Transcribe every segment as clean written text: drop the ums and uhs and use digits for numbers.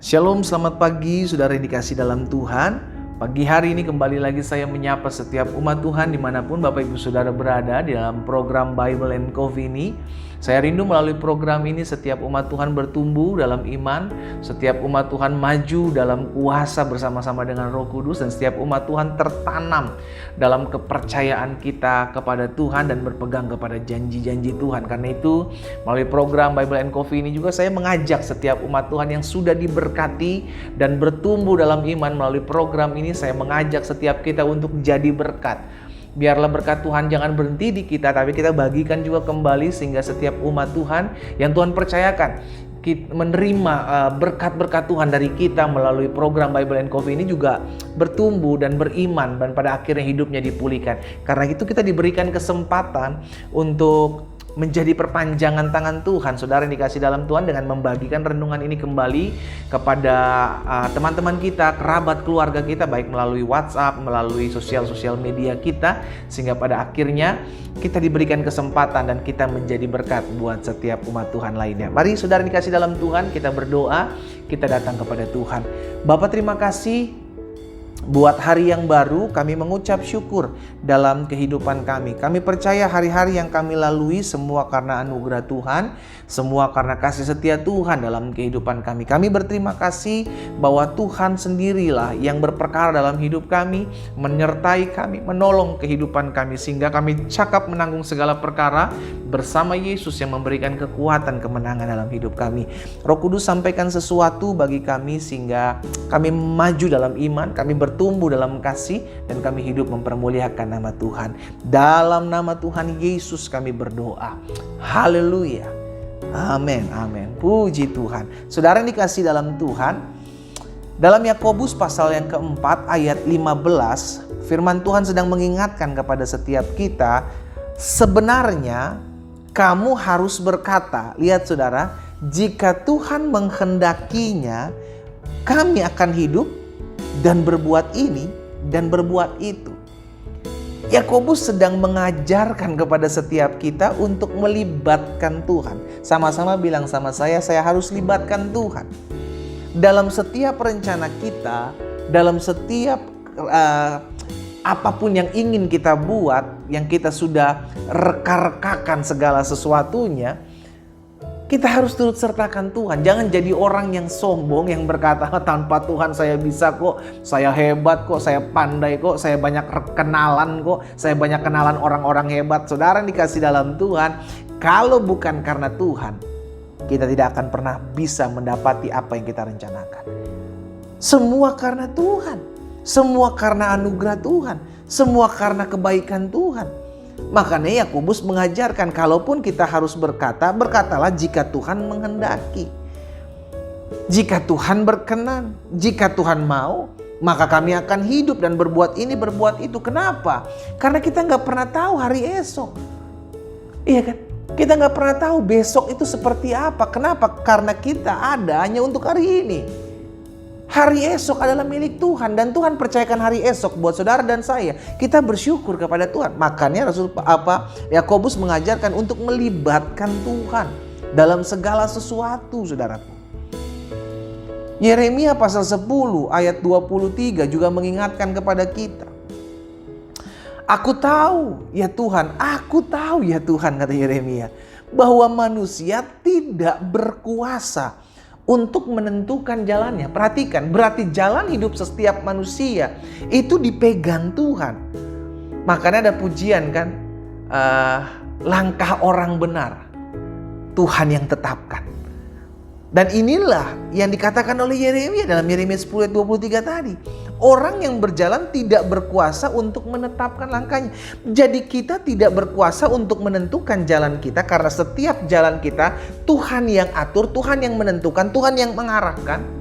Shalom, selamat pagi saudara yang dikasih dalam Tuhan. Pagi hari ini kembali lagi saya menyapa setiap umat Tuhan dimanapun Bapak Ibu Saudara berada di dalam program Bible and Coffee ini. Saya rindu melalui program ini setiap umat Tuhan bertumbuh dalam iman, setiap umat Tuhan maju dalam kuasa bersama-sama dengan Roh Kudus, dan setiap umat Tuhan tertanam dalam kepercayaan kita kepada Tuhan dan berpegang kepada janji-janji Tuhan. Karena itu melalui program Bible and Coffee ini juga saya mengajak setiap umat Tuhan yang sudah diberkati dan bertumbuh dalam iman melalui program ini, saya mengajak setiap kita untuk jadi berkat. Biarlah berkat Tuhan jangan berhenti di kita, tapi kita bagikan juga kembali sehingga setiap umat Tuhan yang Tuhan percayakan menerima berkat-berkat Tuhan dari kita melalui program Bible and Coffee ini juga bertumbuh dan beriman, dan pada akhirnya hidupnya dipulihkan. Karena itu kita diberikan kesempatan untuk menjadi perpanjangan tangan Tuhan, saudara yang dikasih dalam Tuhan, dengan membagikan renungan ini kembali kepada teman-teman kita, kerabat keluarga kita, baik melalui WhatsApp, melalui sosial media kita, sehingga pada akhirnya kita diberikan kesempatan dan kita menjadi berkat buat setiap umat Tuhan lainnya. Mari saudara yang dikasih dalam Tuhan, kita berdoa, kita datang kepada Tuhan. Bapa, terima kasih buat hari yang baru. Kami mengucap syukur dalam kehidupan kami. Kami percaya hari-hari yang kami lalui semua karena anugerah Tuhan, semua karena kasih setia Tuhan dalam kehidupan kami. Kami berterima kasih bahwa Tuhan sendirilah yang berperkara dalam hidup kami, menyertai kami, menolong kehidupan kami, sehingga kami cakap menanggung segala perkara bersama Yesus yang memberikan kekuatan kemenangan dalam hidup kami. Roh Kudus, sampaikan sesuatu bagi kami sehingga kami maju dalam iman, kami bertumbuh dalam kasih, dan kami hidup mempermuliakan nama Tuhan. Dalam nama Tuhan Yesus kami berdoa. Haleluya. Amin, amin. Puji Tuhan. Saudara yang dikasih dalam Tuhan, dalam Yakobus pasal yang keempat ayat 15, firman Tuhan sedang mengingatkan kepada setiap kita, sebenarnya kamu harus berkata, lihat saudara, jika Tuhan menghendakinya, kami akan hidup dan berbuat ini dan berbuat itu. Yakobus sedang mengajarkan kepada setiap kita untuk melibatkan Tuhan. Sama-sama bilang sama saya harus libatkan Tuhan. Dalam setiap rencana kita, dalam setiap apapun yang ingin kita buat, yang kita sudah reka-rekakan segala sesuatunya, kita harus turut sertakan Tuhan. Jangan jadi orang yang sombong, yang berkata, tanpa Tuhan saya bisa kok, saya hebat kok, saya pandai kok, saya banyak kenalan kok, saya banyak kenalan orang-orang hebat. Saudara yang dikasih dalam Tuhan, kalau bukan karena Tuhan, kita tidak akan pernah bisa mendapati apa yang kita rencanakan. Semua karena Tuhan, semua karena anugerah Tuhan, semua karena kebaikan Tuhan. Makanya Yakobus mengajarkan, kalaupun kita harus berkata, berkatalah jika Tuhan menghendaki. Jika Tuhan berkenan, jika Tuhan mau, maka kami akan hidup dan berbuat ini, berbuat itu. Kenapa? Karena kita gak pernah tahu hari esok. Iya kan? Kita gak pernah tahu besok itu seperti apa. Kenapa? Karena kita ada hanya untuk hari ini. Hari esok adalah milik Tuhan, dan Tuhan percayakan hari esok buat saudara dan saya. Kita bersyukur kepada Tuhan. Makanya Yakobus mengajarkan untuk melibatkan Tuhan dalam segala sesuatu, saudaraku. Yeremia pasal 10 ayat 23 juga mengingatkan kepada kita. Aku tahu ya Tuhan, aku tahu ya Tuhan, kata Yeremia, bahwa manusia tidak berkuasa untuk menentukan jalannya. Perhatikan, berarti jalan hidup setiap manusia itu dipegang Tuhan. Makanya ada pujian kan, langkah orang benar Tuhan yang tetapkan. Dan inilah yang dikatakan oleh Yeremia dalam Yeremia 10 ayat 23 tadi. Orang yang berjalan tidak berkuasa untuk menetapkan langkahnya. Jadi kita tidak berkuasa untuk menentukan jalan kita, karena setiap jalan kita Tuhan yang atur, Tuhan yang menentukan, Tuhan yang mengarahkan.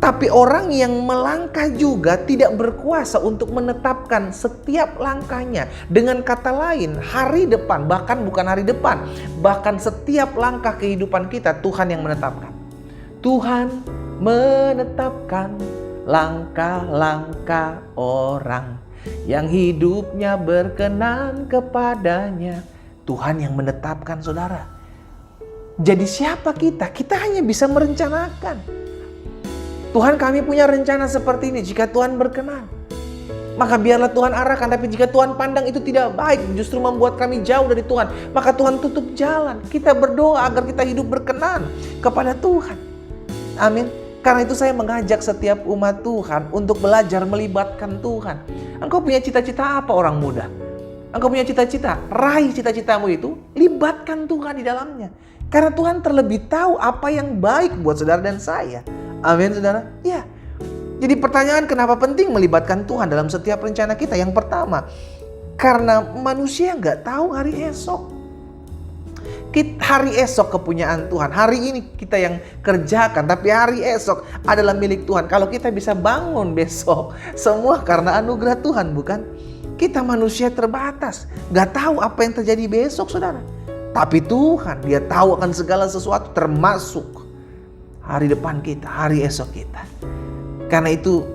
Tapi orang yang melangkah juga tidak berkuasa untuk menetapkan setiap langkahnya. Dengan kata lain, hari depan, bahkan bukan hari depan, bahkan setiap langkah kehidupan kita Tuhan yang menetapkan. Tuhan menetapkan langkah-langkah orang yang hidupnya berkenan kepadanya. Tuhan yang menetapkan, saudara. Jadi siapa kita? Kita hanya bisa merencanakan. Tuhan, kami punya rencana seperti ini, jika Tuhan berkenan, maka biarlah Tuhan arahkan. Tapi jika Tuhan pandang itu tidak baik, justru membuat kami jauh dari Tuhan, maka Tuhan tutup jalan. Kita berdoa agar kita hidup berkenan kepada Tuhan. Amin. Karena itu saya mengajak setiap umat Tuhan untuk belajar melibatkan Tuhan. Engkau punya cita-cita apa orang muda? Engkau punya cita-cita, raih cita-citamu itu, libatkan Tuhan di dalamnya. Karena Tuhan terlebih tahu apa yang baik buat saudara dan saya. Amin saudara. Ya. Jadi pertanyaan, kenapa penting melibatkan Tuhan dalam setiap rencana kita? Yang pertama, karena manusia nggak tahu hari esok. Hari esok kepunyaan Tuhan. Hari ini kita yang kerjakan, tapi hari esok adalah milik Tuhan. Kalau kita bisa bangun besok, semua karena anugerah Tuhan, bukan? Kita manusia terbatas, nggak tahu apa yang terjadi besok, saudara. Tapi Tuhan, Dia tahu akan segala sesuatu, termasuk hari depan kita, hari esok kita. Karena itu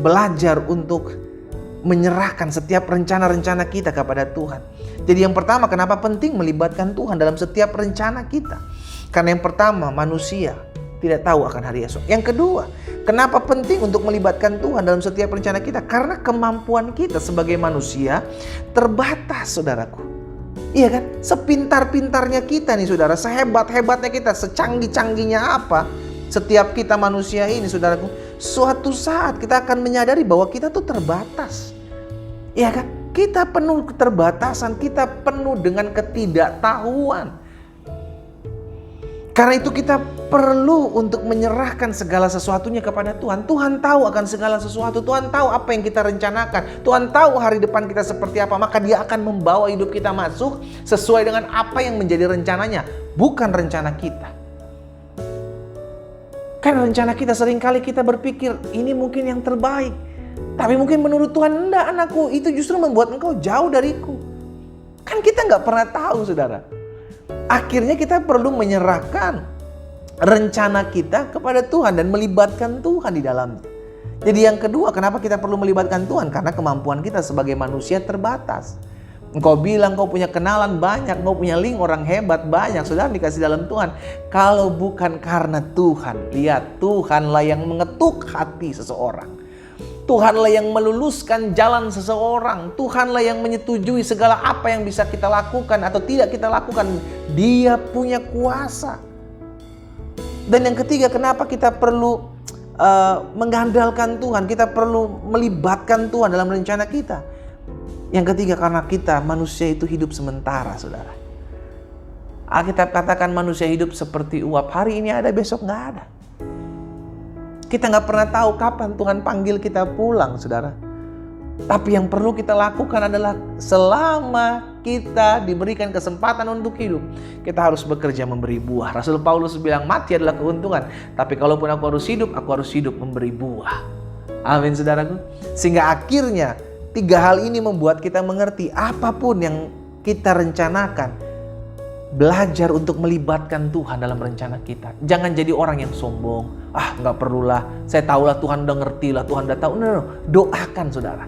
belajar untuk menyerahkan setiap rencana-rencana kita kepada Tuhan. Jadi yang pertama, kenapa penting melibatkan Tuhan dalam setiap rencana kita? Karena yang pertama, manusia tidak tahu akan hari esok. Yang kedua, kenapa penting untuk melibatkan Tuhan dalam setiap rencana kita? Karena kemampuan kita sebagai manusia terbatas, saudaraku. Iya kan? Sepintar-pintarnya kita nih saudara, sehebat-hebatnya kita, secanggih-canggihnya apa, setiap kita manusia ini saudaraku, suatu saat kita akan menyadari bahwa kita tuh terbatas. Iya kan? Kita penuh keterbatasan, kita penuh dengan ketidaktahuan. Karena itu kita perlu untuk menyerahkan segala sesuatunya kepada Tuhan. Tuhan tahu akan segala sesuatu. Tuhan tahu apa yang kita rencanakan. Tuhan tahu hari depan kita seperti apa. Maka Dia akan membawa hidup kita masuk sesuai dengan apa yang menjadi rencananya. Bukan rencana kita. Kan rencana kita seringkali kita berpikir ini mungkin yang terbaik. Tapi mungkin menurut Tuhan, enggak anakku, itu justru membuat engkau jauh dariku. Kan kita nggak pernah tahu saudara. Akhirnya kita perlu menyerahkan rencana kita kepada Tuhan dan melibatkan Tuhan di dalamnya. Jadi yang kedua, kenapa kita perlu melibatkan Tuhan? Karena kemampuan kita sebagai manusia terbatas. Engkau bilang kau punya kenalan banyak, kau punya link orang hebat banyak, saudara dikasih dalam Tuhan. Kalau bukan karena Tuhan, lihat, Tuhanlah yang mengetuk hati seseorang. Tuhanlah yang meluluskan jalan seseorang. Tuhanlah yang menyetujui segala apa yang bisa kita lakukan atau tidak kita lakukan. Dia punya kuasa. Dan yang ketiga, kenapa kita perlu mengandalkan Tuhan? Kita perlu melibatkan Tuhan dalam rencana kita. Yang ketiga, karena kita manusia itu hidup sementara, saudara. Alkitab katakan manusia hidup seperti uap. Hari ini ada, besok nggak ada. Kita nggak pernah tahu kapan Tuhan panggil kita pulang, saudara. Tapi yang perlu kita lakukan adalah selama kita diberikan kesempatan untuk hidup, kita harus bekerja memberi buah. Rasul Paulus bilang mati adalah keuntungan. Tapi kalaupun aku harus hidup memberi buah. Amin, saudaraku. Sehingga akhirnya 3 hal ini membuat kita mengerti apapun yang kita rencanakan, belajar untuk melibatkan Tuhan dalam rencana kita. Jangan jadi orang yang sombong. Nggak perlulah. Saya tahulah Tuhan udah ngerti lah. Tuhan udah tahu. No. Doakan saudara.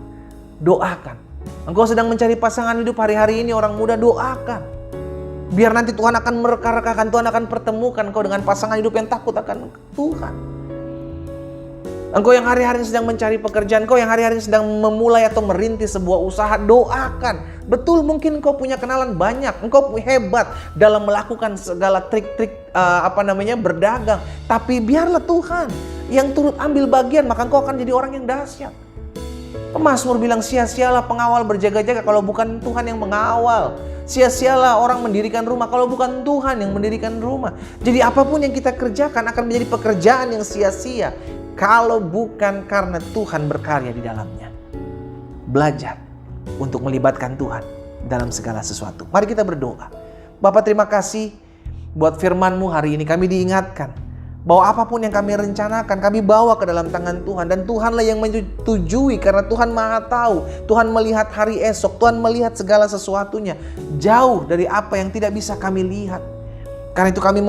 Doakan. Engkau sedang mencari pasangan hidup hari-hari ini, orang muda, doakan. Biar nanti Tuhan akan mereka-rekakan. Tuhan akan pertemukan engkau dengan pasangan hidup yang takut akan Tuhan. Engkau yang hari-hari sedang mencari pekerjaan, engkau yang hari-hari sedang memulai atau merintis sebuah usaha, doakan. Betul, mungkin engkau punya kenalan banyak, engkau hebat dalam melakukan segala trik-trik berdagang. Tapi biarlah Tuhan yang turut ambil bagian, maka engkau akan jadi orang yang dahsyat. Pemazmur bilang, sia-sialah pengawal berjaga-jaga kalau bukan Tuhan yang mengawal. Sia-sialah orang mendirikan rumah kalau bukan Tuhan yang mendirikan rumah. Jadi apapun yang kita kerjakan akan menjadi pekerjaan yang sia-sia kalau bukan karena Tuhan berkarya di dalamnya. Belajar untuk melibatkan Tuhan dalam segala sesuatu. Mari kita berdoa. Bapa, terima kasih buat firman-Mu hari ini. Kami diingatkan bahwa apapun yang kami rencanakan, kami bawa ke dalam tangan Tuhan. Dan Tuhanlah yang menyetujui karena Tuhan Maha Tahu. Tuhan melihat hari esok. Tuhan melihat segala sesuatunya jauh dari apa yang tidak bisa kami lihat. Karena itu kami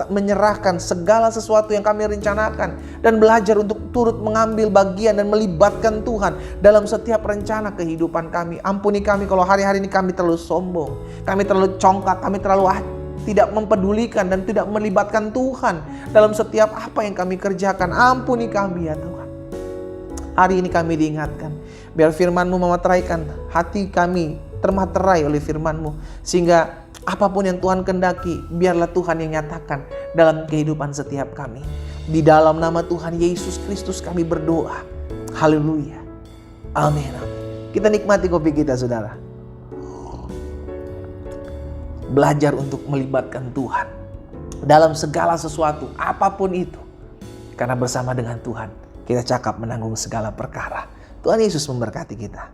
menyerahkan segala sesuatu yang kami rencanakan dan belajar untuk turut mengambil bagian dan melibatkan Tuhan dalam setiap rencana kehidupan kami. Ampuni kami kalau hari-hari ini kami terlalu sombong, kami terlalu congkak, kami terlalu tidak mempedulikan dan tidak melibatkan Tuhan dalam setiap apa yang kami kerjakan. Ampuni kami ya Tuhan. Hari ini kami diingatkan, biar firman-Mu memateraikan hati kami, termaterai oleh firman-Mu, sehingga apapun yang Tuhan kehendaki, biarlah Tuhan yang nyatakan dalam kehidupan setiap kami. Di dalam nama Tuhan Yesus Kristus kami berdoa. Haleluya. Amin. Kita nikmati kopi kita, saudara. Belajar untuk melibatkan Tuhan dalam segala sesuatu, apapun itu. Karena bersama dengan Tuhan, kita cakap menanggung segala perkara. Tuhan Yesus memberkati kita.